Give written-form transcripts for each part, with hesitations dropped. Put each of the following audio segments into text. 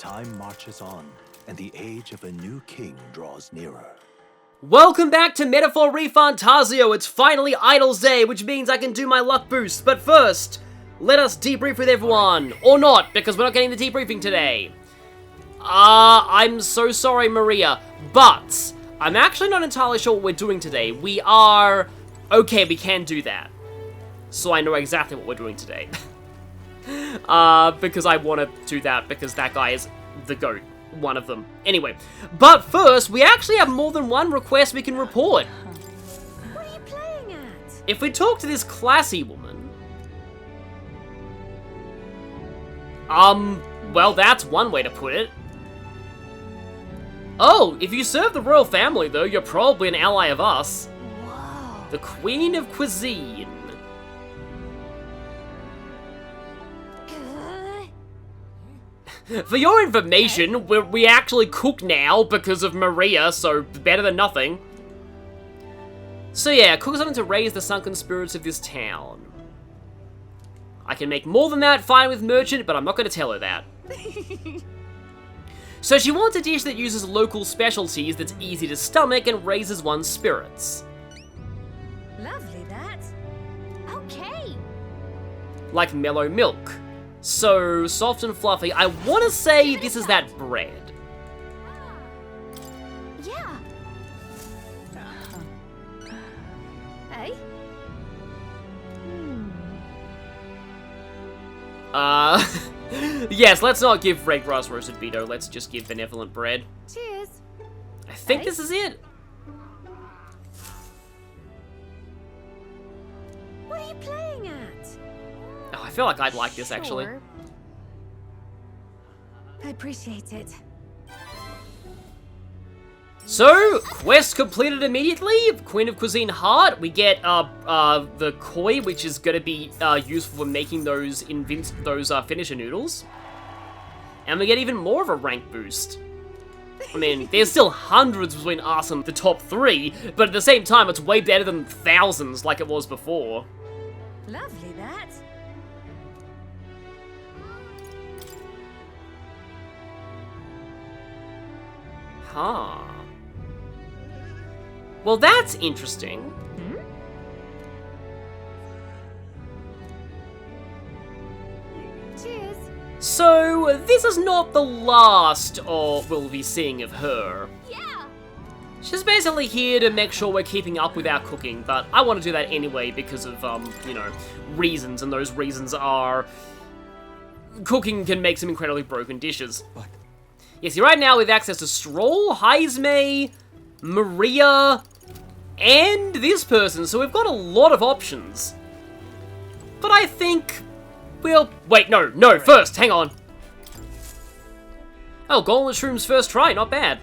Time marches on, and the age of a new king draws nearer. Welcome back to Metaphor ReFantazio. It's finally Idols Day, which means I can do my luck boost. But first, let us debrief with everyone. Or not, because we're not getting the debriefing today. I'm so sorry, Maria, but I'm actually not entirely sure what we're doing today. We are... Okay, we can do that. So I know exactly what we're doing today. Because I want to do that, because that guy is the GOAT. One of them. Anyway, but first, we actually have more than one request we can report. What are you playing at? If we talk to this classy woman... well, that's one way to put it. Oh, if you serve the royal family, though, you're probably an ally of us. Whoa. The Queen of Cuisine. For your information, we actually cook now because of Maria, so better than nothing. So yeah, cook something to raise the sunken spirits of this town. I can make more than that, fine with Merchant, but I'm not going to tell her that. So she wants a dish that uses local specialties that's easy to stomach and raises one's spirits. Lovely, that. Okay. Like mellow milk. So, soft and fluffy. I want to say this is that bread. Yeah. Hey? Yes, let's not give red grass roasted Vito. Let's just give benevolent bread. Cheers. I think Hey? this is it. What are you playing at? Oh, I feel like I'd like this, actually. Sure. I appreciate it. So, quest completed immediately. Queen of Cuisine Heart. We get the koi, which is going to be useful for making those finisher noodles. And we get even more of a rank boost. I mean, there's still hundreds between us and the top 3, but at the same time, it's way better than thousands like it was before. Lovely, that. Huh. Well, that's interesting. Cheers. So, this is not the last we'll be seeing of her. Yeah. She's basically here to make sure we're keeping up with our cooking, but I want to do that anyway because of, you know, reasons, and those reasons are... Cooking can make some incredibly broken dishes. But Yeah, see, right now we have access to Stroll, Heisme, Maria, and this person, so we've got a lot of options. But I think we'll... Wait, no, first, hang on. Oh, Golden Shroom's first try, not bad.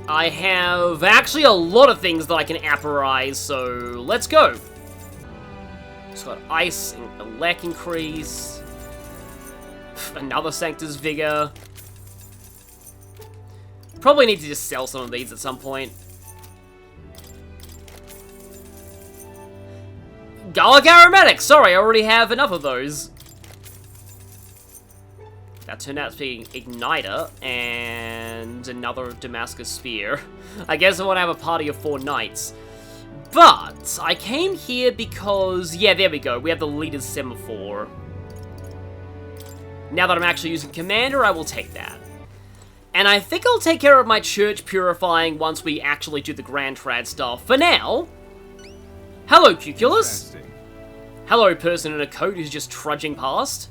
I have actually a lot of things that I can apparize, so let's go. It's got Ice, and a Lack Increase, another Sanctus Vigor. Probably need to just sell some of these at some point. Garlic Aromatic! Sorry, I already have enough of those. That turned out to be Igniter, and another Damascus Spear. I guess I want to have a party of 4 knights. But, I came here because... Yeah, there we go. We have the leader's semaphore. Now that I'm actually using Commander, I will take that. And I think I'll take care of my church purifying once we actually do the Grand Trad stuff. For now... Hello, Cuculus. Hello, person in a coat who's just trudging past.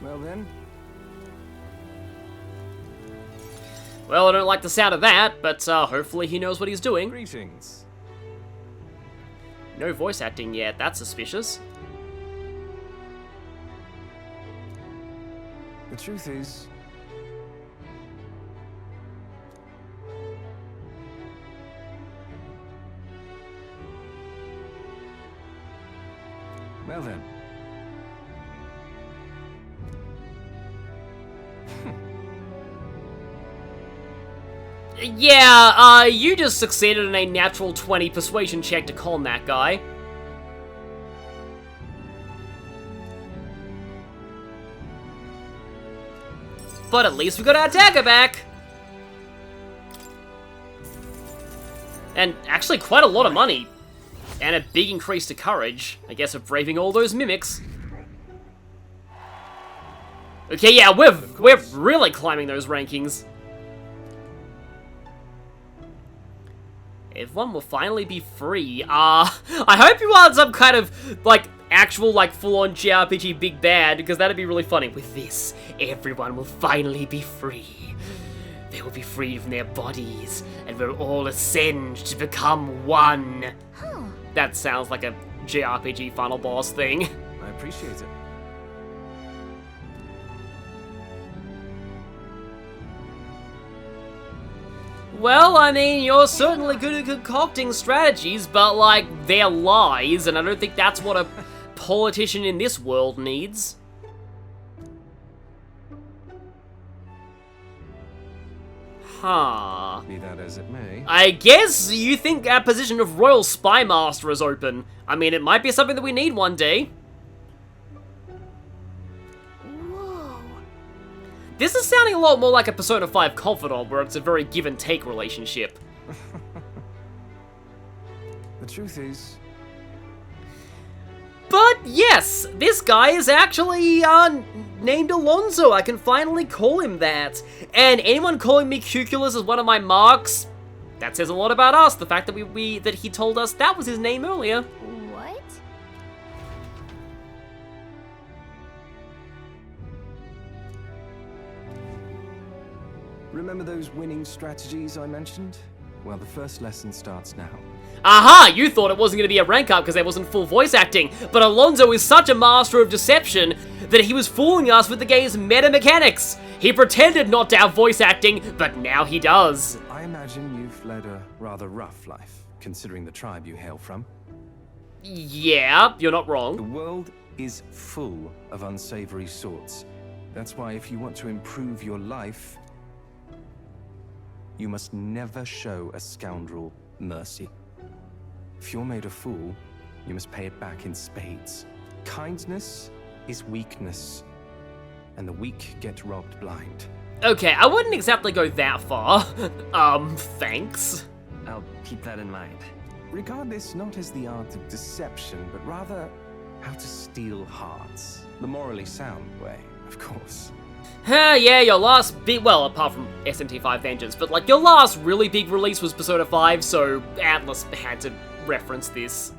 Well then. Well, I don't like the sound of that, but hopefully he knows what he's doing. Greetings. No voice acting yet, that's suspicious. The truth is, well then. Yeah, you just succeeded in a natural 20 persuasion check to con that guy. but at least we got our dagger back. And actually quite a lot of money. And a big increase to courage, I guess, of braving all those mimics. Okay, yeah, we're really climbing those rankings. Everyone will finally be free. I hope you aren't some kind of, like, actual, like, full-on JRPG big bad, because that'd be really funny. With this, everyone will finally be free. They will be freed from their bodies, and we'll all ascend to become one. That sounds like a JRPG final boss thing. I appreciate it. Well, I mean, you're certainly good at concocting strategies, but, like, they're lies, and I don't think that's what a politician in this world needs. Huh. Be that as it may. I guess you think our position of Royal Spy Master is open. I mean, it might be something that we need one day. Whoa. This is sounding a lot more like a Persona 5 Confidant, where it's a very give-and-take relationship. The truth is, But yes, this guy is actually named Alonzo. I can finally call him that. And anyone calling me Cuculus as one of my marks, that says a lot about us. The fact that that he told us that was his name earlier. What? remember those winning strategies I mentioned? Well, the first lesson starts now. Aha! You thought it wasn't going to be a rank up because there wasn't full voice acting, but Alonzo is such a master of deception that he was fooling us with the game's meta mechanics. He pretended not to have voice acting, but now he does. I imagine you've led a rather rough life, considering the tribe you hail from. Yeah, you're not The wrong. world is full of unsavory sorts. That's why if you want to improve your life, you must never show a scoundrel mercy. If you're made a fool, you must pay it back in spades. Kindness is weakness, and the weak get robbed blind. Okay, I wouldn't exactly go that far. Thanks. I'll keep that in mind. Regard this not as the art of deception, but rather how to steal hearts. The morally sound way, of course. Yeah, your last big, well, apart from SMT5 Vengeance, but like your last really big release was Persona 5, so Atlas had to reference this.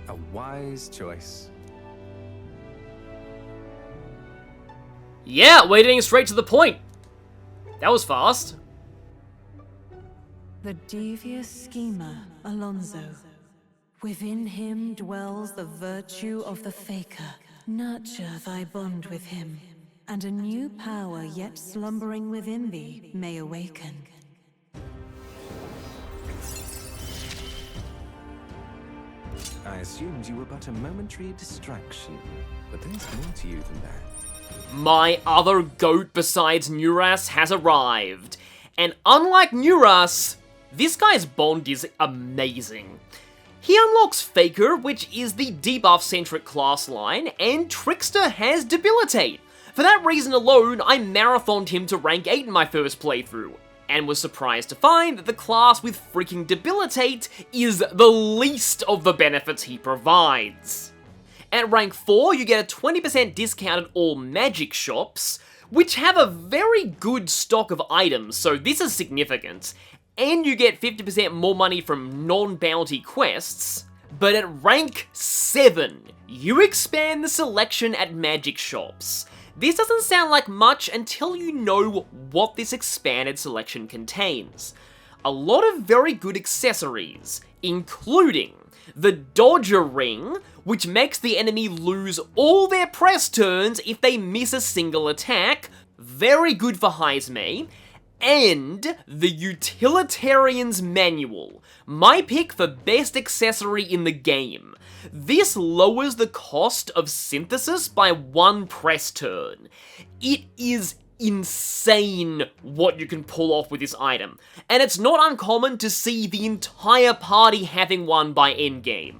A wise choice. Yeah, we're getting straight to the point. That was fast. The devious schemer, Alonzo. Within him dwells the virtue of the faker. Nurture thy bond with him, and a new power yet slumbering within thee may awaken. I assumed you were but a momentary distraction, but there's more to you than that. My other goat besides Nuras has arrived. And unlike Nuras, this guy's bond is amazing. He unlocks Faker, which is the debuff-centric class line, and Trickster has Debilitate. For that reason alone, I marathoned him to rank 8 in my first playthrough, and was surprised to find that the class with freaking Debilitate is the least of the benefits he provides. At rank 4, you get a 20% discount at all magic shops, which have a very good stock of items, so this is significant. And you get 50% more money from non-bounty quests. But at rank 7, you expand the selection at magic shops. This doesn't sound like much until you know what this expanded selection contains. A lot of very good accessories, including the Dodger Ring, which makes the enemy lose all their press turns if they miss a single attack, very good for Heismei, and the Utilitarian's Manual, my pick for best accessory in the game. This lowers the cost of synthesis by 1 press turn. It is insane what you can pull off with this item, and it's not uncommon to see the entire party having one by endgame.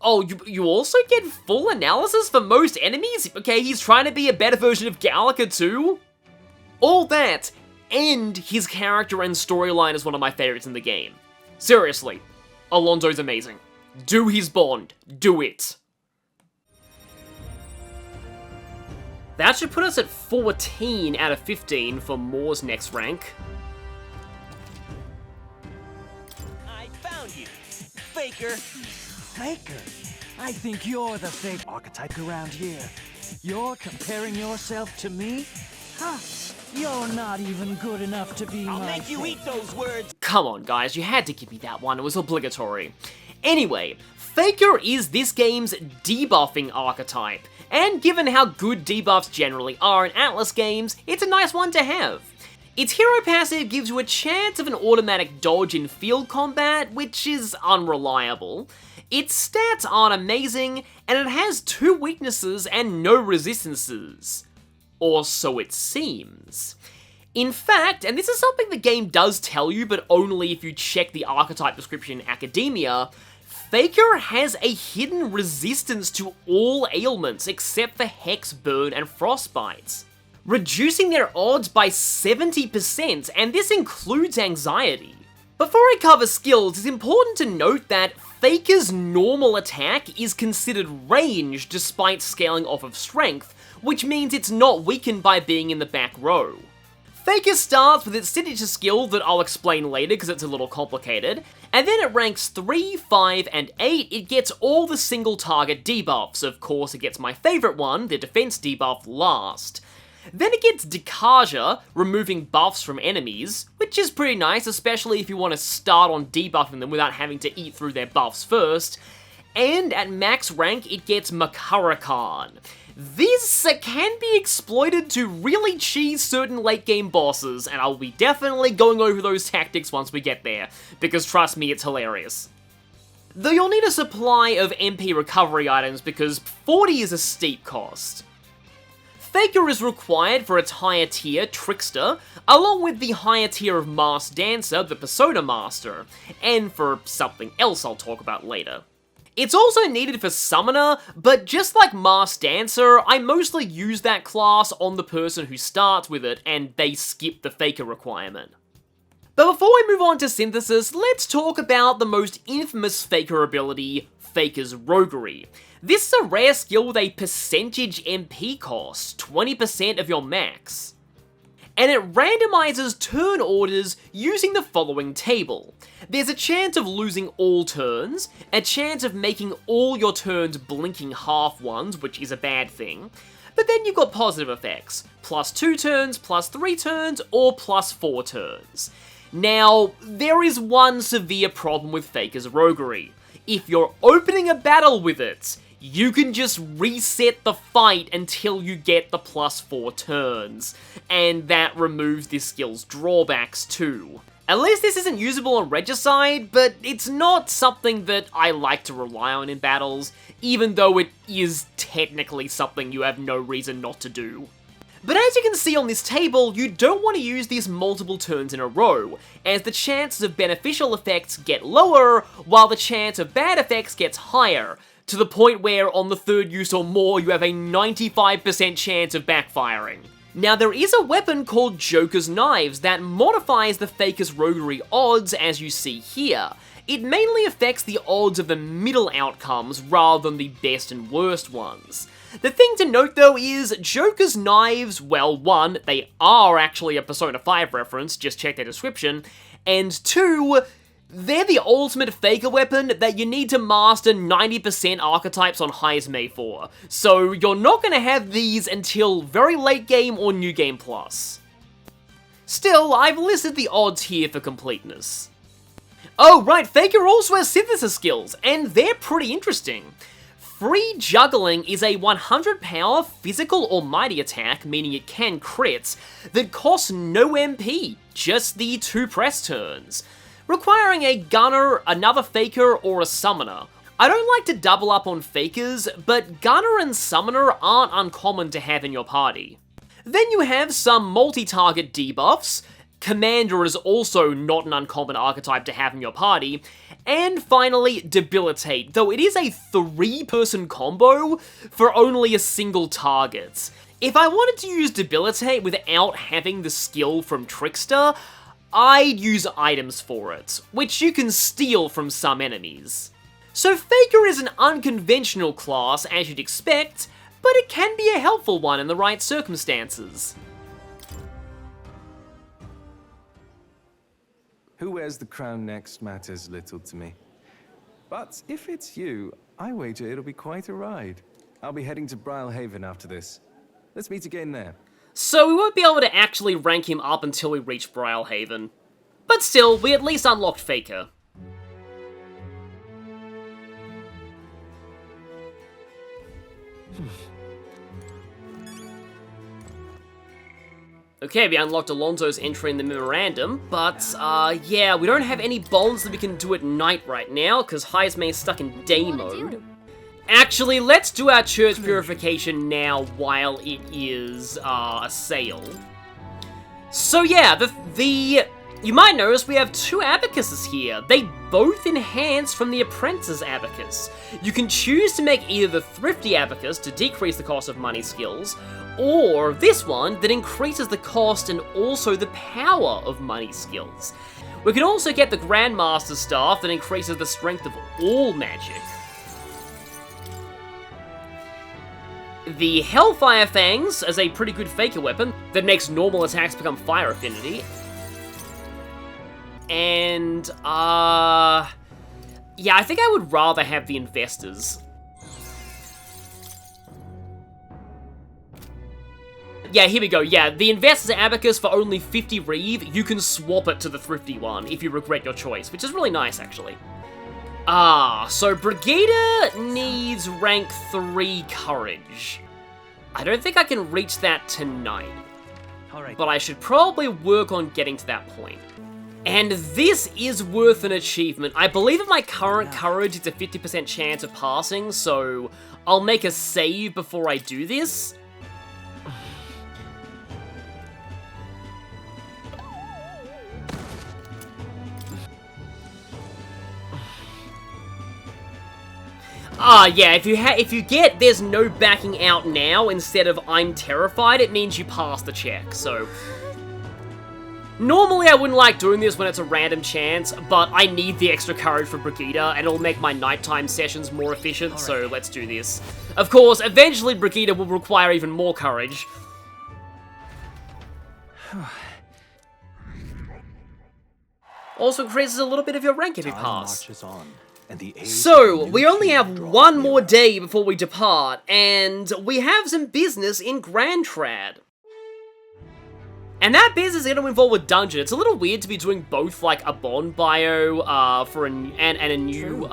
Oh, you also get full analysis for most enemies? Okay, he's trying to be a better version of Gallica too? All that, and his character and storyline is one of my favorites in the game. Seriously, Alonzo's amazing. Do his Bond. Do it. That should put us at 14 out of 15 for Moore's next rank. I found you, Faker. Faker? I think you're the fake archetype around here. You're comparing yourself to me? Huh? You're not even good enough to be I'll my make you eat those words. Come on, guys, you had to give me that one. It was obligatory. Anyway, Faker is this game's debuffing archetype, and given how good debuffs generally are in Atlas games, it's a nice one to have. Its hero passive gives you a chance of an automatic dodge in field combat, which is unreliable. Its stats aren't amazing, and it has 2 weaknesses and no resistances. Or so it seems. In fact, and this is something the game does tell you, but only if you check the archetype description in Academia, Faker has a hidden resistance to all ailments except for Hex, Burn, and Frostbite, reducing their odds by 70%, and this includes anxiety. Before I cover skills, it's important to note that Faker's normal attack is considered ranged despite scaling off of strength, which means it's not weakened by being in the back row. Faker starts with its signature skill that I'll explain later because it's a little complicated, and then at ranks 3, 5, and 8 it gets all the single target debuffs. Of course it gets my favourite one, the defense debuff, last. Then it gets Dekaja, removing buffs from enemies, which is pretty nice, especially if you want to start on debuffing them without having to eat through their buffs first. And at max rank it gets Makarakan. This can be exploited to really cheese certain late game bosses, and I'll be definitely going over those tactics once we get there, because trust me, it's hilarious. Though you'll need a supply of MP recovery items because 40 is a steep cost. Faker is required for its higher tier, Trickster, along with the higher tier of Masked Dancer, the Persona Master, and for something else I'll talk about later. It's also needed for Summoner, but just like Masked Dancer, I mostly use that class on the person who starts with it, and they skip the Faker requirement. But before we move on to Synthesis, let's talk about the most infamous Faker ability, Faker's Roguery. This is a rare skill with a percentage MP cost, 20% of your max. And it randomizes turn orders using the following table. There's a chance of losing all turns, a chance of making all your turns blinking half ones, which is a bad thing, but then you've got positive effects, +2 turns, +3 turns, or +4 turns. Now, there is one severe problem with Faker's Roguery. If you're opening a battle with it, you can just reset the fight until you get the +4 turns, and that removes this skill's drawbacks too. At least this isn't usable on Regicide, but it's not something that I like to rely on in battles, even though it is technically something you have no reason not to do. But as you can see on this table, you don't want to use these multiple turns in a row, as the chances of beneficial effects get lower, while the chance of bad effects gets higher, to the point where on the 3rd use or more you have a 95% chance of backfiring. Now there is a weapon called Joker's Knives that modifies the Faker's Roguery odds as you see here. It mainly affects the odds of the middle outcomes rather than the best and worst ones. The thing to note though is, Joker's Knives, well 1, they are actually a Persona 5 reference, just check their description, and 2, they're the ultimate Faker weapon that you need to master 90% archetypes on highest May for, so you're not going to have these until very late game or New Game Plus. Still, I've listed the odds here for completeness. Oh right, Faker also has synthesis skills, and they're pretty interesting. Free Juggling is a 100 power physical or mighty attack, meaning it can crits, that costs no MP, just the 2 press turns, requiring a Gunner, another Faker, or a Summoner. I don't like to double up on Fakers, but Gunner and Summoner aren't uncommon to have in your party. Then you have some multi-target debuffs, Commander is also not an uncommon archetype to have in your party. And finally, Debilitate, though it is a 3-person combo for only a single target. If I wanted to use Debilitate without having the skill from Trickster, I'd use items for it, which you can steal from some enemies. So Faker is an unconventional class, as you'd expect, but it can be a helpful one in the right circumstances. Who wears the crown next matters little to me. But if it's you, I wager it'll be quite a ride. I'll be heading to Brylehaven after this. Let's meet again there. So we won't be able to actually rank him up until we reach Brylehaven. But still, we at least unlocked Faker. Okay, we unlocked Alonzo's entry in the memorandum, but, yeah, we don't have any bonds that we can do at night right now, because Heismay's stuck in day mode. Actually, let's do our church purification now while it is, a sale. So yeah, you might notice we have 2 abacuses here. They both enhance from the apprentice's abacus. You can choose to make either the thrifty abacus to decrease the cost of money skills, or this one that increases the cost and also the power of money skills. We can also get the Grandmaster staff that increases the strength of all magic. The Hellfire Fangs as a pretty good Faker weapon that makes normal attacks become fire affinity. And, yeah, I think I would rather have the Investors. Yeah, here we go. Yeah, the Investor's Abacus for only 50 Reeve, you can swap it to the Thrifty one if you regret your choice, which is really nice, actually. So Brigida needs rank 3 Courage. I don't think I can reach that tonight, but I should probably work on getting to that point. And this is worth an achievement. I believe at my current Courage, it's a 50% chance of passing, so I'll make a save before I do this. Yeah, if you get there's no backing out now instead of I'm terrified, it means you pass the check, so... Normally I wouldn't like doing this when it's a random chance, but I need the extra courage for Brigida, and it'll make my nighttime sessions more efficient, so let's do this. Of course, eventually Brigida will require even more courage. Also increases a little bit of your rank if you pass. So, we only have one more day before we depart, and we have some business in Grand Trad. And that business is going to involve a dungeon. It's a little weird to be doing both, like, a bond bio, for a new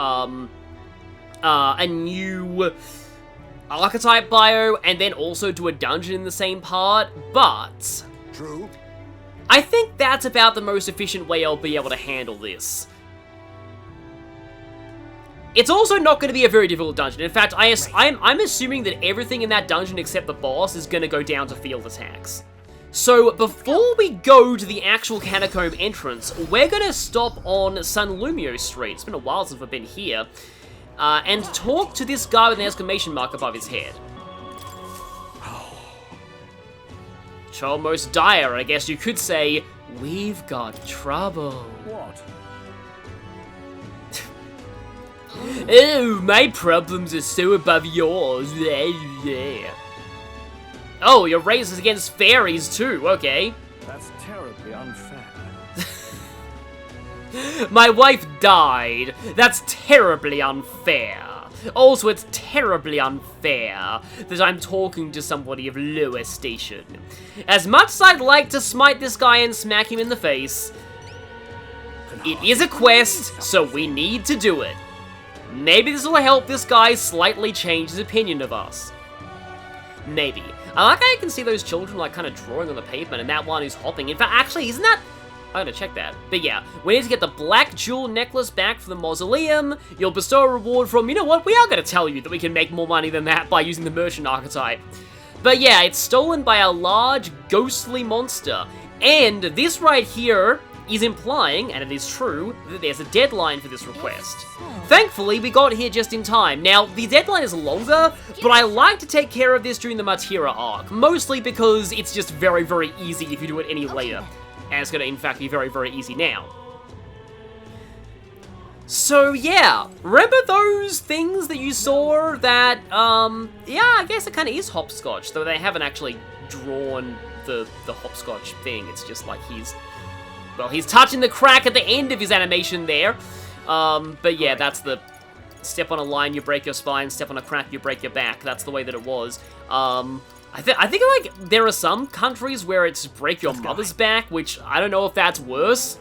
archetype bio, and then also do a dungeon in the same part, but... True. I think that's about the most efficient way I'll be able to handle this. It's also not going to be a very difficult dungeon. In fact, I'm assuming that everything in that dungeon except the boss is going to go down to field attacks. So, before we go to the actual catacomb entrance, we're going to stop on San Lumio Street. It's been a while since we've been here. And talk to this guy with an exclamation mark above his head. Almost dire, I guess you could say, we've got trouble. What? Oh, my problems are so above yours. Yeah. Oh, your race is against fairies too, okay. That's terribly unfair. My wife died. That's terribly unfair. Also, it's terribly unfair that I'm talking to somebody of lower station. As much as I'd like to smite this guy and smack him in the face, it is a quest, so we need to do it. Maybe this will help this guy slightly change his opinion of us. Maybe. I like how I can see those children, like, kind of drawing on the pavement, and that one is hopping. In fact, actually, isn't that... I'm gonna check that. But yeah, we need to get the black jewel necklace back from the Mausoleum. You'll bestow a reward from... You know what? We are gonna tell you that we can make more money than that by using the merchant archetype. But yeah, it's stolen by a large, ghostly monster. And this right here is implying, and it is true, that there's a deadline for this request. Thankfully, we got here just in time. Now, the deadline is longer, but I like to take care of this during the Matira arc, mostly because it's just very, very easy if you do it any later. And it's going to, in fact, be very, very easy now. So, yeah, remember those things that you saw that, yeah, I guess it kind of is hopscotch, though they haven't actually drawn the hopscotch thing. It's just like he's touching the crack at the end of his animation there. But yeah, that's the step on a line, you break your spine, step on a crack, you break your back. That's the way that it was. I think like there are some countries where it's break your mother's back, which I don't know if that's worse.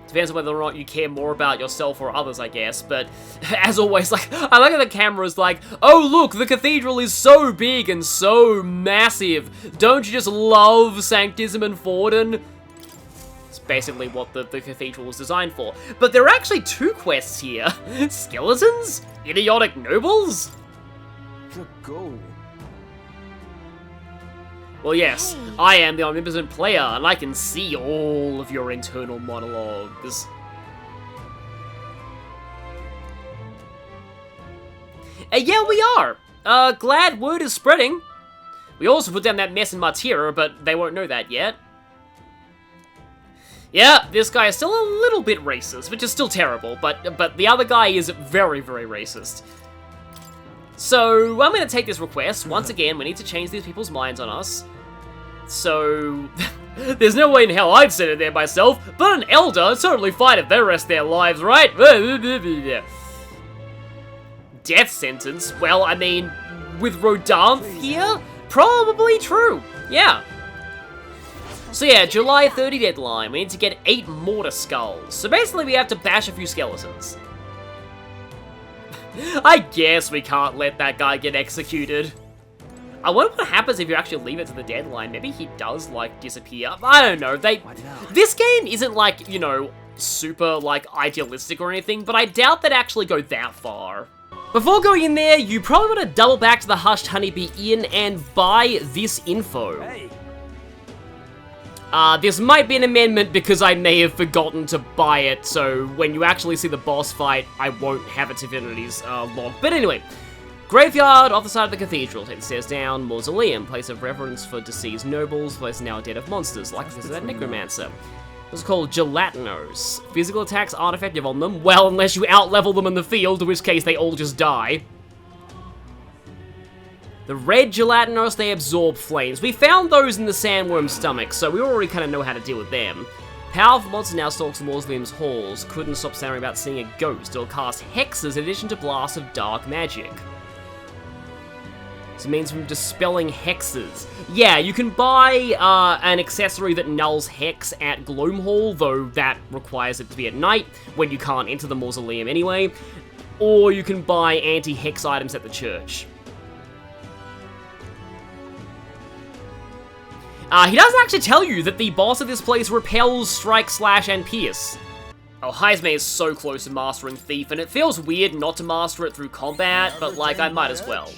Depends on whether or not you care more about yourself or others, I guess. But as always, like, I like how the camera's like, oh look, the cathedral is so big and so massive. Don't you just love Sanctism and Forden? It's basically what the cathedral was designed for. But there are actually two quests here. Skeletons? Idiotic nobles? The goal. Well, yes, I am the omnipotent player, and I can see all of your internal monologues. And yeah, we are. Glad word is spreading. We also put down that mess in Matira, but they won't know that yet. Yeah, this guy is still a little bit racist, which is still terrible, but the other guy is very, very racist. So, I'm going to take this request. Once again, we need to change these people's minds on us. So, there's no way in hell I'd send it there myself, but an elder is totally fine if they rest their lives, right? Death sentence? Well, I mean, with Rodanth here? Probably true, yeah. So yeah, July 30 deadline. We need to get 8 mortar skulls. So basically we have to bash a few skeletons. I guess we can't let that guy get executed. I wonder what happens if you actually leave it to the deadline. Maybe he does, like, disappear. I don't know. This game isn't, like, you know, super, like, idealistic or anything, but I doubt they'd actually go that far. Before going in there, you probably want to double back to the Hushed Honeybee Inn and buy this info. Hey. This might be an amendment because I may have forgotten to buy it, so when you actually see the boss fight, I won't have its affinities logged. But anyway, graveyard off the side of the cathedral. Take the stairs down. Mausoleum, place of reverence for deceased nobles, place now dead of monsters, like this is that necromancer. It's called gelatinos. Physical attacks aren't effective on them, well, unless you outlevel them in the field, in which case they all just die. The red gelatinos, they absorb flames. We found those in the sandworm's stomach, so we already kind of know how to deal with them. Powerful monster now stalks the Mausoleum's halls. Couldn't stop staring about seeing a ghost or cast hexes in addition to blasts of dark magic. So it means from dispelling hexes. Yeah, you can buy an accessory that nulls hex at Gloom Hall, though that requires it to be at night, when you can't enter the Mausoleum anyway. Or you can buy anti-hex items at the church. He doesn't actually tell you that the boss of this place repels, strike, slash, and pierce. Oh, Heizme is so close to mastering Thief, and it feels weird not to master it through combat, but, like, I might as well.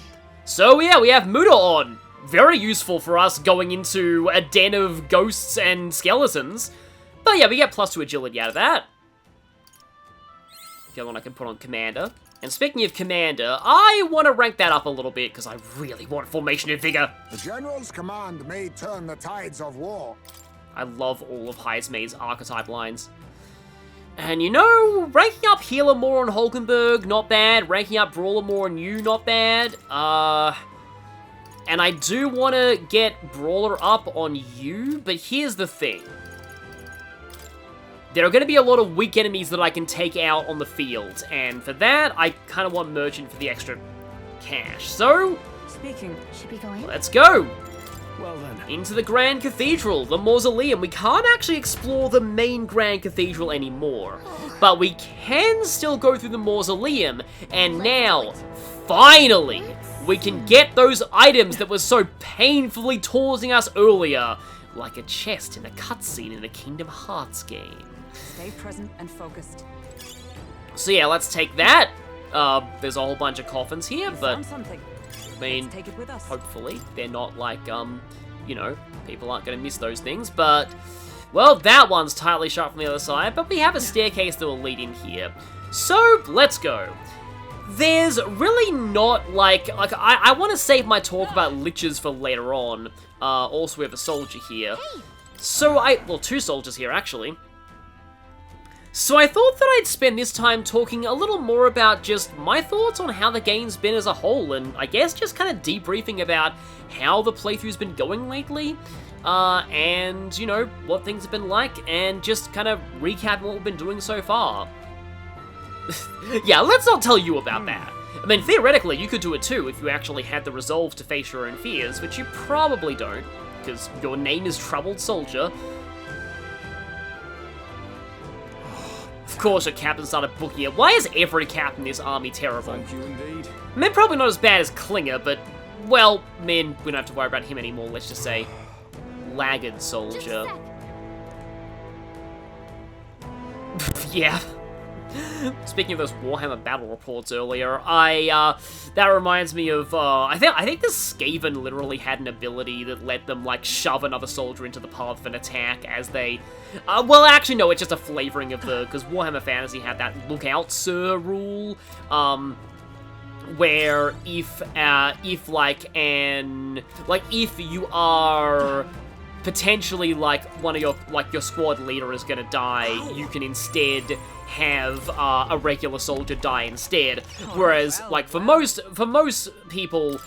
So, yeah, we have Muda on. Very useful for us going into a den of ghosts and skeletons. But, yeah, we get +2 agility out of that. The other one I can put on Commander. And speaking of Commander, I want to rank that up a little bit, because I really want Formation and Vigor. The General's command may turn the tides of war. I love all of Heizme's archetype lines. And you know, ranking up Healer more on Hulkenberg, not bad. Ranking up Brawler more on you, not bad. And I do want to get Brawler up on you, but here's the thing. There are going to be a lot of weak enemies that I can take out on the field, and for that, I kind of want Merchant for the extra cash. So, Should we go in? let's go! Well then. Into the Grand Cathedral, the Mausoleum. We can't actually explore the main Grand Cathedral anymore, but we can still go through the Mausoleum, and now, finally, we can get those items that were so painfully taunting us earlier, like a chest in a cutscene in a Kingdom Hearts game. Stay present and focused. So yeah, let's take that. There's a whole bunch of coffins here, but Found something. I mean, Let's take it with us. hopefully they're not like you know, people aren't going to miss those things, but, well, that one's tightly shut from the other side, but we have a staircase that will lead in here. So, let's go. There's really not, like I want to save my talk about liches for later on. Also, we have a soldier here. So well, two soldiers here, actually. So I thought that I'd spend this time talking a little more about just my thoughts on how the game's been as a whole, and I guess just kind of debriefing about how the playthrough's been going lately, and, you know, what things have been like, and just kind of recapping what we've been doing so far. Yeah, let's not tell you about that. I mean, theoretically, you could do it too if you actually had the resolve to face your own fears, which you probably don't, because your name is Troubled Soldier. Of course, your captain started booking it. Why is every captain in this army terrible? Thank you indeed. I mean, probably not as bad as Klinger, but, well, man, we don't have to worry about him anymore. Let's just say, Laggard Soldier. Yeah. Speaking of those Warhammer battle reports earlier, that reminds me of, I think the Skaven literally had an ability that let them, like, shove another soldier into the path of an attack as they, well, actually, no, it's just a flavoring of because Warhammer Fantasy had that look out, sir rule, where if you are potentially, like, one of your squad leader is gonna die, you can instead have a regular soldier die instead. Whereas, like, for most people,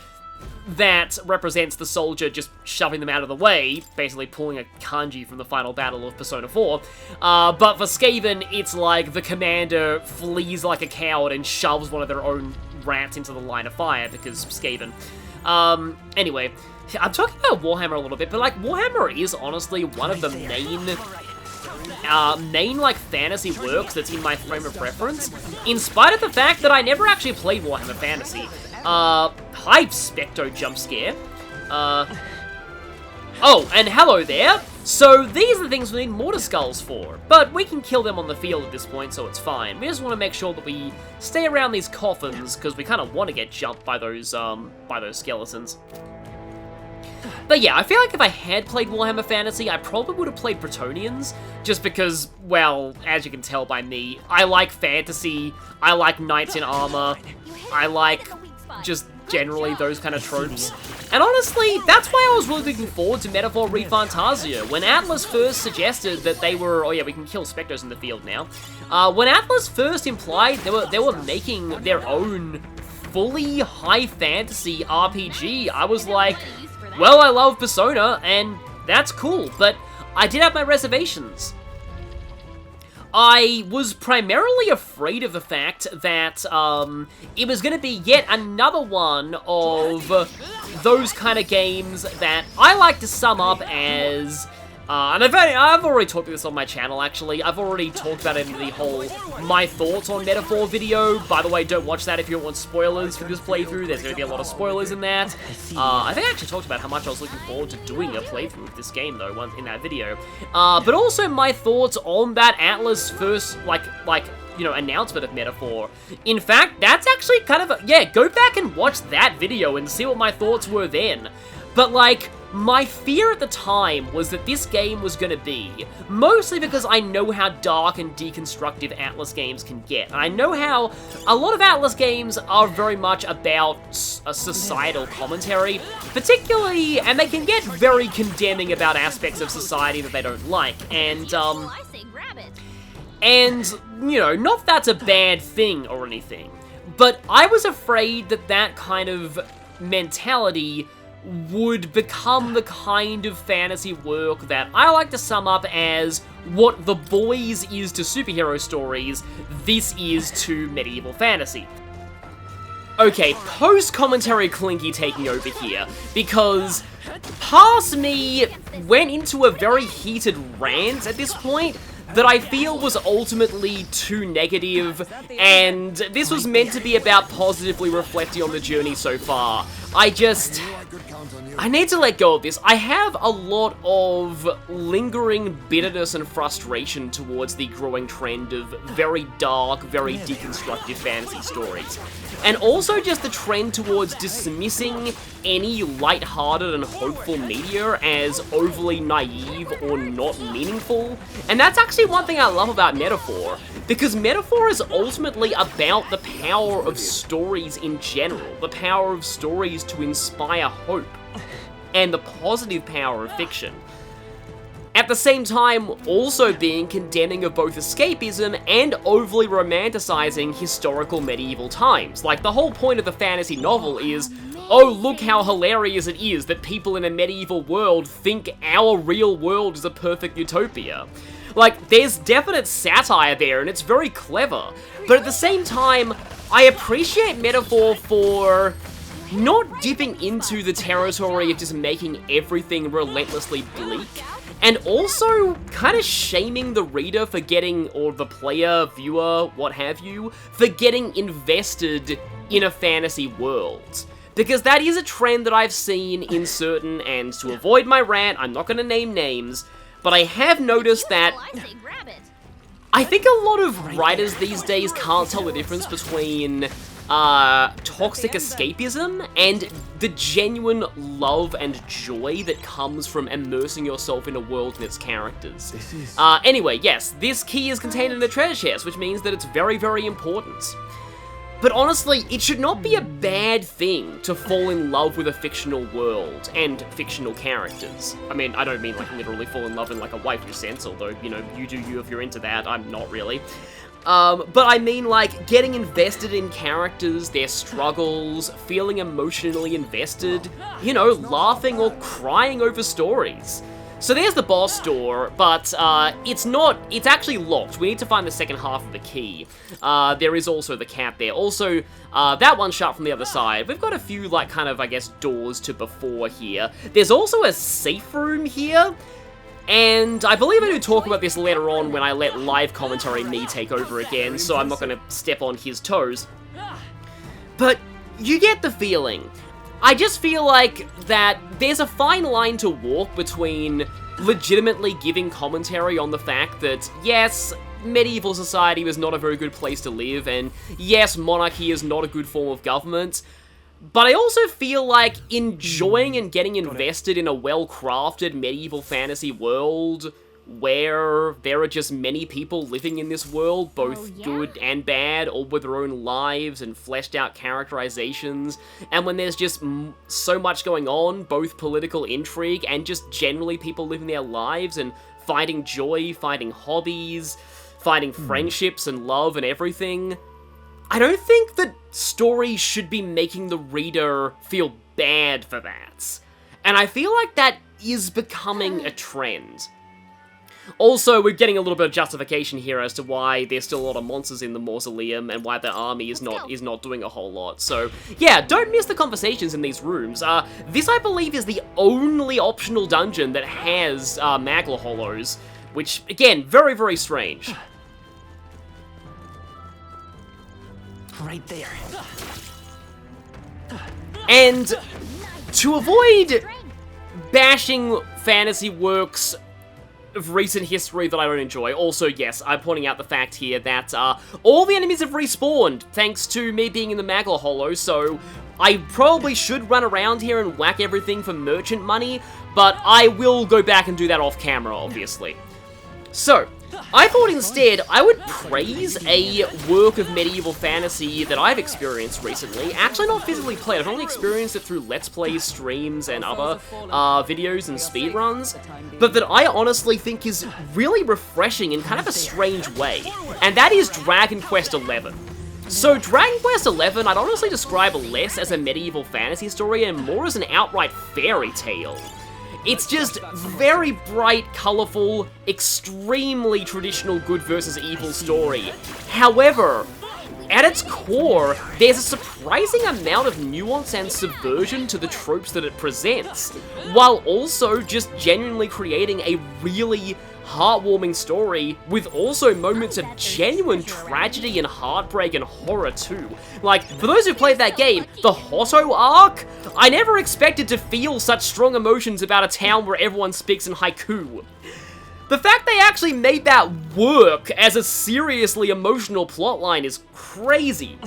that represents the soldier just shoving them out of the way, basically pulling a kanji from the final battle of Persona 4. But for Skaven, it's like the commander flees like a coward and shoves one of their own rats into the line of fire, because Skaven. Anyway, I'm talking about Warhammer a little bit, but, like, Warhammer is honestly one of the main, like, fantasy works that's in my frame of reference, in spite of the fact that I never actually played Warhammer Fantasy. Hi, Specto jump scare. Oh, and hello there. So, these are the things we need mortar skulls for, but we can kill them on the field at this point, so it's fine. We just want to make sure that we stay around these coffins, because we kind of want to get jumped by those skeletons. But yeah, I feel like if I had played Warhammer Fantasy, I probably would have played Bretonnians, just because, well, as you can tell by me, I like fantasy, I like knights in armor, I like just generally those kind of tropes. And honestly, that's why I was really looking forward to Metaphor ReFantazio. When Atlas first suggested that they were, oh yeah, we can kill Spectres in the field now. When Atlas first implied they were making their own fully high fantasy RPG, I was like, well, I love Persona, and that's cool, but I did have my reservations. I was primarily afraid of the fact that it was going to be yet another one of those kind of games that I like to sum up as... and I've already talked about this on my channel, actually. I've already talked about it in the whole My Thoughts on Metaphor video. By the way, don't watch that if you don't want spoilers for this playthrough. There's going to be a lot of spoilers in that. I think I actually talked about how much I was looking forward to doing a playthrough of this game, though, in that video. But also my thoughts on that Atlas first, you know, announcement of Metaphor. In fact, that's actually kind of yeah, go back and watch that video and see what my thoughts were then. But, like, my fear at the time was that this game was going to be, mostly because I know how dark and deconstructive Atlas games can get. And I know how a lot of Atlas games are very much about a societal commentary, particularly, and they can get very condemning about aspects of society that they don't like. And, you know, not that's a bad thing or anything, but I was afraid that that kind of mentality would become the kind of fantasy work that I like to sum up as what The Boys is to superhero stories, this is to medieval fantasy. Okay, post-commentary Clinky taking over here, because past me went into a very heated rant at this point that I feel was ultimately too negative, and this was meant to be about positively reflecting on the journey so far. I need to let go of this. I have a lot of lingering bitterness and frustration towards the growing trend of very dark, very deconstructive fantasy stories. And also just the trend towards dismissing any light-hearted and hopeful media as overly naive or not meaningful. And that's actually one thing I love about Metaphor, because Metaphor is ultimately about the power of stories in general, the power of stories to inspire hope, and the positive power of fiction. At the same time, also being condemning of both escapism and overly romanticizing historical medieval times. Like, the whole point of the fantasy novel is, oh, look how hilarious it is that people in a medieval world think our real world is a perfect utopia. Like, there's definite satire there, and it's very clever, but at the same time, I appreciate Metaphor for not dipping into the territory of just making everything relentlessly bleak, and also kind of shaming the reader for getting, or the player, viewer, what have you, for getting invested in a fantasy world. Because that is a trend that I've seen in certain, and to avoid my rant, I'm not going to name names, but I have noticed that I think a lot of writers these days can't tell the difference between toxic escapism and the genuine love and joy that comes from immersing yourself in a world and its characters. Anyway, yes, this key is contained in the treasure chest, which means that it's very, very important. But honestly, it should not be a bad thing to fall in love with a fictional world and fictional characters. I mean, I don't mean like literally fall in love in like a waifu sense, although, you know, you do you if you're into that, I'm not really. But I mean like getting invested in characters, their struggles, feeling emotionally invested, you know, laughing or crying over stories. So there's the boss door, but it's actually locked. We need to find the second half of the key. There is also the cat there. Also, that one's shut from the other side. We've got a few, like, kind of, I guess, doors to before here. There's also a safe room here, and I believe I do talk about this later on when I let live commentary me take over again, so I'm not going to step on his toes. But you get the feeling. I just feel like that there's a fine line to walk between legitimately giving commentary on the fact that, yes, medieval society was not a very good place to live, and yes, monarchy is not a good form of government, but I also feel like enjoying and getting invested in a well-crafted medieval fantasy world where there are just many people living in this world, both good and bad, all with their own lives and fleshed out characterizations, and when there's just so much going on, both political intrigue and just generally people living their lives and finding joy, finding hobbies, finding friendships and love and everything. I don't think that stories should be making the reader feel bad for that. And I feel like that is becoming a trend. Also, we're getting a little bit of justification here as to why there's still a lot of monsters in the Mausoleum and why the army is not doing a whole lot. So, yeah, don't miss the conversations in these rooms. This, I believe, is the only optional dungeon that has Magla Hollows, which, again, very, very strange. Right there. And to avoid bashing fantasy works of recent history that I don't enjoy. Also, yes, I'm pointing out the fact here that all the enemies have respawned thanks to me being in the Magla Hollow, so I probably should run around here and whack everything for merchant money, but I will go back and do that off camera, obviously. So, I thought instead I would praise a work of medieval fantasy that I've experienced recently. Actually not physically played, I've only experienced it through Let's Plays, streams, and other videos and speedruns, but that I honestly think is really refreshing in kind of a strange way, and that is Dragon Quest XI. So Dragon Quest XI I'd honestly describe less as a medieval fantasy story and more as an outright fairy tale. It's just very bright, colourful, extremely traditional good versus evil story. However, at its core, there's a surprising amount of nuance and subversion to the tropes that it presents, while also just genuinely creating a really heartwarming story with also moments of genuine tragedy and heartbreak and horror too. Like, for those who played that game, the Hotto arc, I never expected to feel such strong emotions about a town where everyone speaks in haiku. The fact they actually made that work as a seriously emotional plotline is crazy.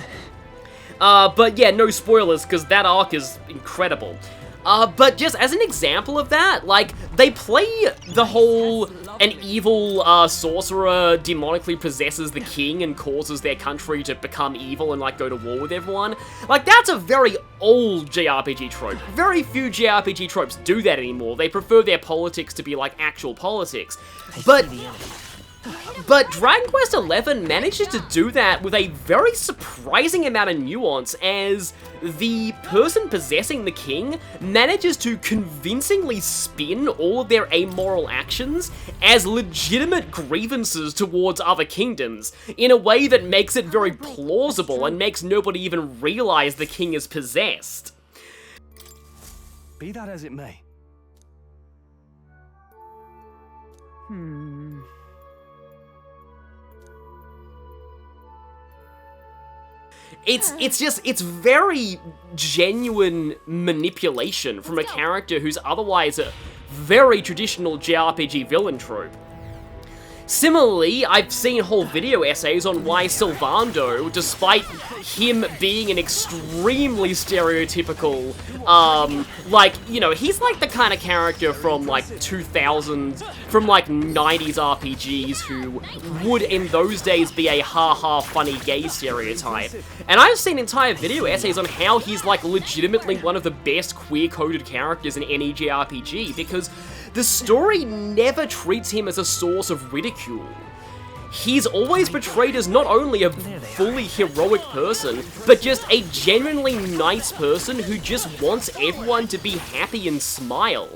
But yeah, no spoilers, because that arc is incredible. But just as an example of that, like, they play the whole an evil sorcerer demonically possesses the king and causes their country to become evil and, like, go to war with everyone. Like, that's a very old JRPG trope. Very few JRPG tropes do that anymore. They prefer their politics to be, like, actual politics. But Dragon Quest XI manages to do that with a very surprising amount of nuance, as the person possessing the king manages to convincingly spin all of their amoral actions as legitimate grievances towards other kingdoms, in a way that makes it very plausible and makes nobody even realize the king is possessed. Be that as it may. It's very genuine manipulation from a character who's otherwise a very traditional JRPG villain trope. Similarly, I've seen whole video essays on why Sylvando, despite him being an extremely stereotypical, like, you know, he's like the kind of character from, like, 2000s, from, like, 90s RPGs who would, in those days, be a ha-ha funny gay stereotype. And I've seen entire video essays on how he's, like, legitimately one of the best queer-coded characters in any JRPG, because the story never treats him as a source of ridicule. He's always portrayed as not only a fully heroic person, but just a genuinely nice person who just wants everyone to be happy and smile.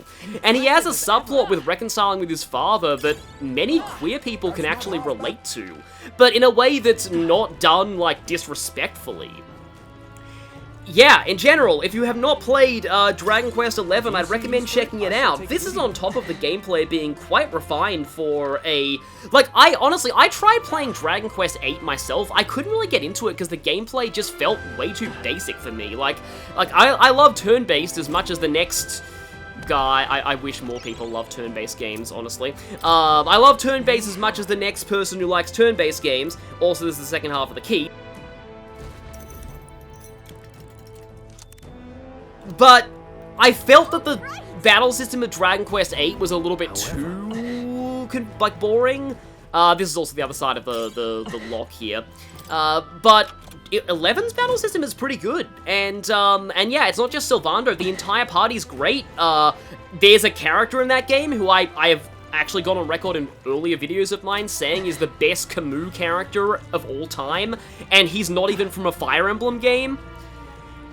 And he has a subplot with reconciling with his father that many queer people can actually relate to, but in a way that's not done, like, disrespectfully. Yeah, in general, if you have not played Dragon Quest XI, I'd recommend checking it out. This is on top of the gameplay being quite refined for a... Like, I tried playing Dragon Quest VIII myself. I couldn't really get into it because the gameplay just felt way too basic for me. Like I love turn-based as much as the next guy. I wish more people love turn-based games, honestly. I love turn-based as much as the next person who likes turn-based games. Also, this is the second half of the key. But I felt that the battle system of Dragon Quest VIII was a little bit too, like, boring. This is also the other side of the lock here. But 11's battle system is pretty good. And yeah, it's not just Sylvando. The entire party's great. There's a character in that game who I have actually gone on record in earlier videos of mine saying is the best Camus character of all time. And he's not even from a Fire Emblem game.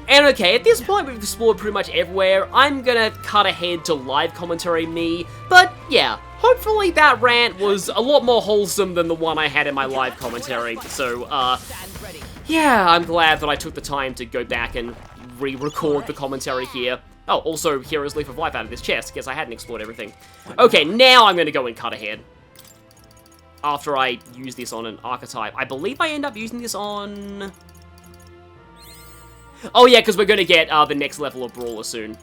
And okay, at this point we've explored pretty much everywhere. I'm gonna cut ahead to live commentary me, but yeah, hopefully that rant was a lot more wholesome than the one I had in my live commentary. So, yeah, I'm glad that I took the time to go back and re-record the commentary here. Oh, also, Hero's Leaf of Life out of this chest, because I hadn't explored everything. Okay, now I'm gonna go and cut ahead. After I use this on an archetype. I believe I end up using this on... Oh yeah, because we're going to get the next level of Brawler soon.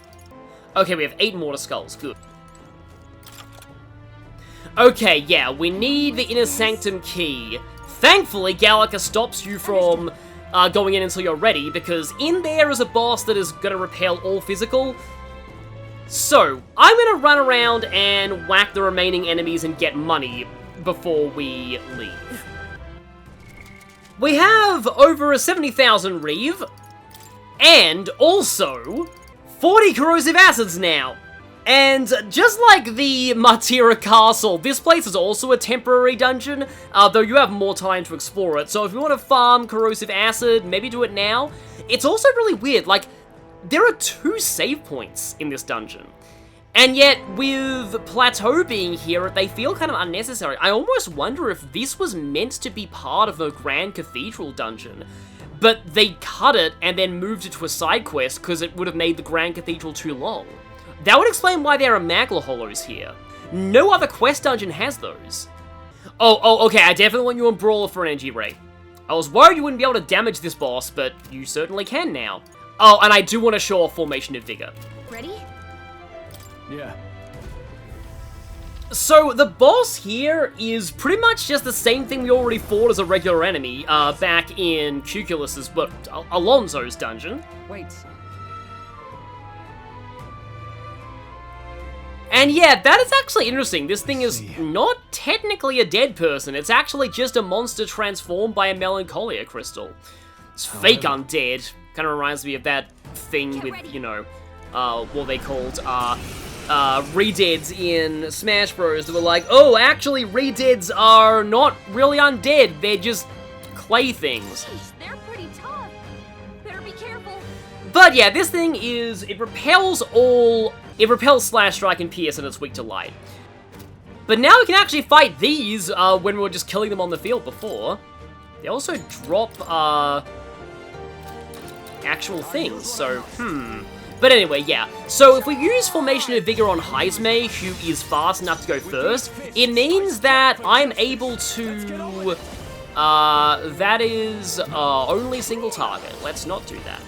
Okay, we have 8 Mortar Skulls. Good. Okay, yeah, we need the Inner Sanctum key. Thankfully, Gallica stops you from going in until you're ready, because in there is a boss that is going to repel all physical. So, I'm going to run around and whack the remaining enemies and get money before we leave. We have over 70,000 Reeve. And also, 40 corrosive acids now. And just like the Martira Castle, this place is also a temporary dungeon, though you have more time to explore it. So if you want to farm corrosive acid, maybe do it now. It's also really weird, like, there are 2 save points in this dungeon. And yet, with Plateau being here, they feel kind of unnecessary. I almost wonder if this was meant to be part of the Grand Cathedral dungeon. But they cut it and then moved it to a side quest because it would have made the Grand Cathedral too long. That would explain why there are Magla Hollows here. No other quest dungeon has those. Oh, okay, I definitely want you on Brawler for an energy ray. I was worried you wouldn't be able to damage this boss, but you certainly can now. Oh, and I do want to show off Formation of Vigor. Ready? Yeah. So, the boss here is pretty much just the same thing we already fought as a regular enemy, back in Cuculus's, but Alonzo's dungeon. Wait. And yeah, that is actually interesting. This thing is not technically a dead person. It's actually just a monster transformed by a Melancholia crystal. It's fake undead. Kind of reminds me of that thing with, you know, what they called, Redeads in Smash Bros. That were like, oh, actually, Redeads are not really undead. They're just clay things. They're pretty tough. Better be careful. But yeah, this thing is, it repels Slash, Strike, and Pierce, and it's weak to light. But now we can actually fight these when we were just killing them on the field before. They also drop actual things, so, But anyway, yeah. So if we use Formation of Vigor on Heismay, who is fast enough to go first, it means that I'm able to... that is only single target. Let's not do that.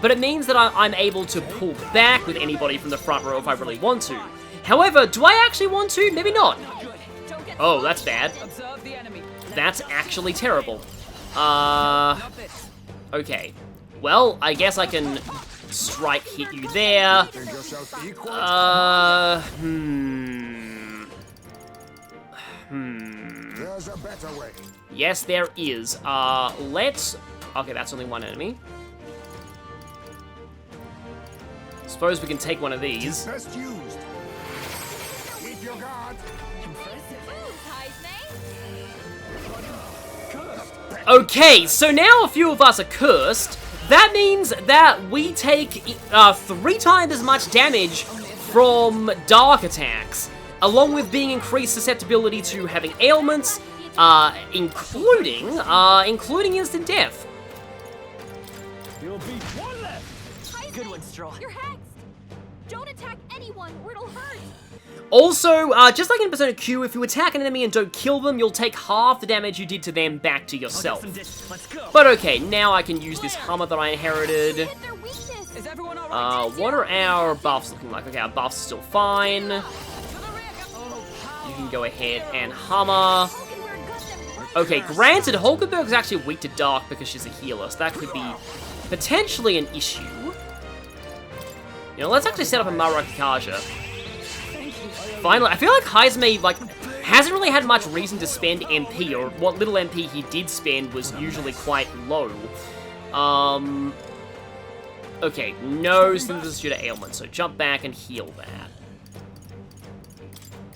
But it means that I'm able to pull back with anybody from the front row if I really want to. However, do I actually want to? Maybe not. Oh, that's bad. That's actually terrible. Okay. Well, I guess I can strike hit you there. There's a better way. Yes, there is. Let's... Okay, that's only one enemy. Suppose we can take one of these. Best used. Keep your guard. Okay, so now a few of us are cursed. That means that we take 3 times as much damage from dark attacks, along with being increased susceptibility to having ailments, including instant death. You'll be one left. Good one, Straw. You're hexed. Don't attack anyone or it'll hurt. Also, just like in Persona Q, if you attack an enemy and don't kill them, you'll take half the damage you did to them back to yourself. Let's go. But okay, now I can use this hammer that I inherited. Hit their weakness. Is everyone all right? What are our buffs looking like? Okay, our buffs are still fine. You can go ahead and hammer. Okay, granted, Hulkenberg is actually weak to dark because she's a healer, so that could be potentially an issue. You know, let's actually set up a Marakakaja. Finally, I feel like Heismay, hasn't really had much reason to spend MP, or what little MP he did spend was usually quite low. Okay, no synthesis due to ailment, so jump back and heal that.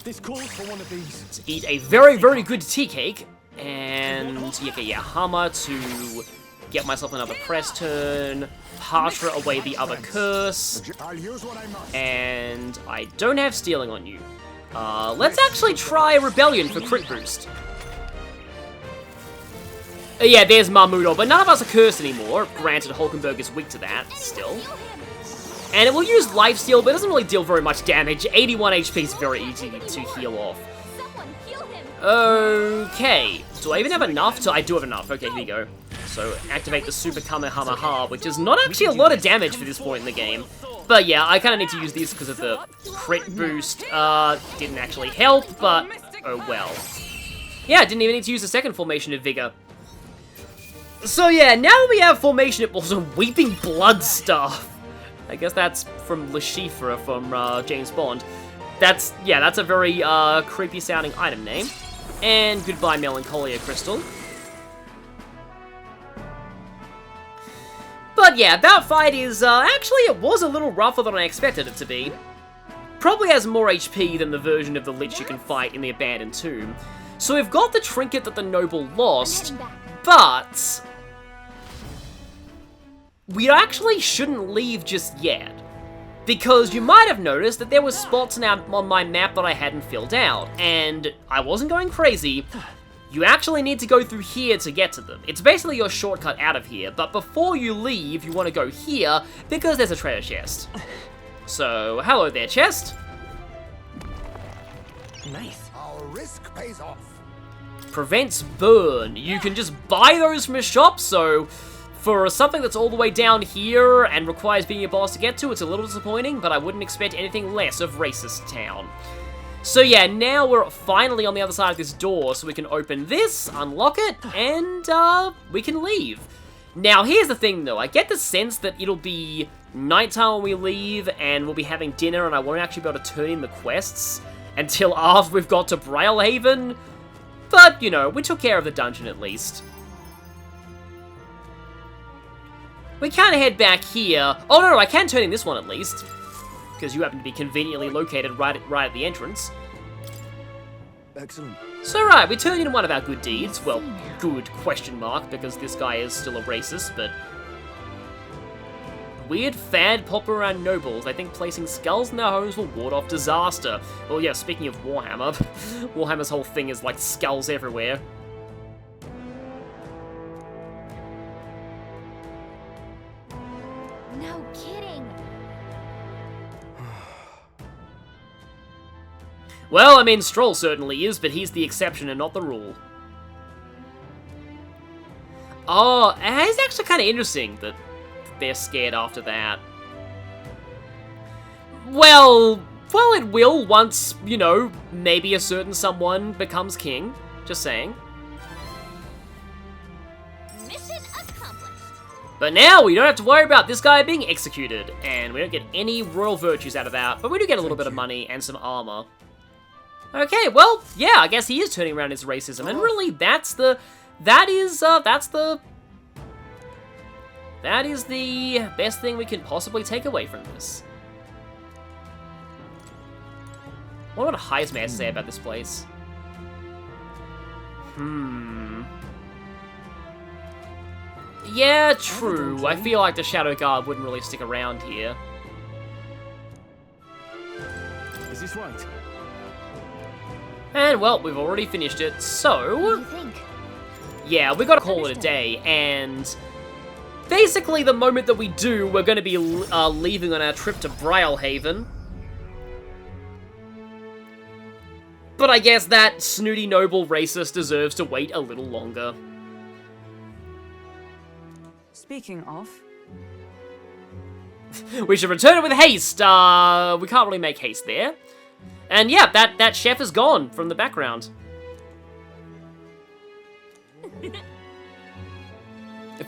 This calls for one of these. Let's eat a very, very good tea cake, and, okay, yeah, hammer to get myself another press turn, Partra away the other curse, I'll use what I must. and I don't have stealing on you. Let's actually try a Rebellion for crit boost. Yeah, there's Marmudo, but none of us are cursed anymore. Granted, Hulkenberg is weak to that, still. And it will use Lifesteal, but it doesn't really deal very much damage. 81 HP is very easy to heal off. Someone heal him. Okay, do I even have enough to... I do have enough, okay, here we go. So, activate the Super Kamehameha, which is not actually a lot of damage for this point in the game. But yeah, I kind of need to use these because of the crit boost. Didn't actually help, but oh well. Yeah, I didn't even need to use the second Formation of Vigor. So yeah, now we have Formation of... Also, Weeping Blood Staff. I guess that's from Le Chiffre from James Bond. That's a very creepy sounding item name. And goodbye Melancholia Crystal. But yeah, that fight is, actually it was a little rougher than I expected it to be. Probably has more HP than the version of the Lich you can fight in the Abandoned Tomb. So we've got the trinket that the Noble lost, but... we actually shouldn't leave just yet. Because you might have noticed that there were spots on my map that I hadn't filled out, and I wasn't going crazy. You actually need to go through here to get to them. It's basically your shortcut out of here, but before you leave, you want to go here, because there's a treasure chest. So, hello there, chest. Nice. Our risk pays off. Prevents burn. You can just buy those from a shop, so for something that's all the way down here and requires being a boss to get to, it's a little disappointing, but I wouldn't expect anything less of Racist Town. So yeah, now we're finally on the other side of this door, so we can open this, unlock it, and we can leave. Now, here's the thing, though. I get the sense that it'll be nighttime when we leave, and we'll be having dinner, and I won't actually be able to turn in the quests until after we've got to Braillehaven. But, you know, we took care of the dungeon at least. We can head back here. Oh, no, I can turn in this one at least, because you happen to be conveniently located right at the entrance. Excellent. So right, we turned in one of our good deeds. Well, good question mark, because this guy is still a racist, but... Weird fad pop around nobles. I think placing skulls in their homes will ward off disaster. Well, yeah, speaking of Warhammer, Warhammer's whole thing is like skulls everywhere. No kidding. Well, I mean, Stroll certainly is, but he's the exception and not the rule. Oh, it's actually kind of interesting that they're scared after that. Well, it will once, you know, maybe a certain someone becomes king. Just saying. Mission accomplished. But now we don't have to worry about this guy being executed, and we don't get any royal virtues out of that, but we do get a little bit of money and some armor. Okay, well, yeah, I guess he is turning around his racism, and really, that is the best thing we can possibly take away from this. What would Heisman have to say about this place? Yeah, true. I feel like the Shadow Guard wouldn't really stick around here. Is this right? And, well, we've already finished it, so... What do you think? Yeah, we gotta call it a day, and... Basically, the moment that we do, we're gonna be leaving on our trip to Braillehaven. But I guess that snooty noble racist deserves to wait a little longer. Speaking of, We should return it with haste. We can't really make haste there. And yeah, that chef is gone from the background.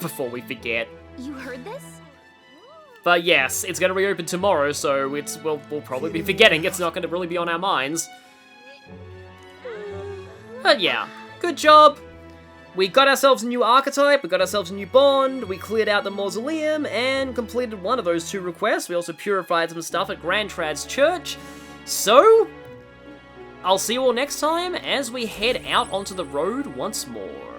Before we forget. You heard this? But yes, it's going to reopen tomorrow, so we'll probably be forgetting. It's not going to really be on our minds. But yeah, good job. We got ourselves a new archetype, we got ourselves a new bond, we cleared out the Mausoleum, and completed one of those 2 requests. We also purified some stuff at Grand Trad's church. So, I'll see you all next time as we head out onto the road once more.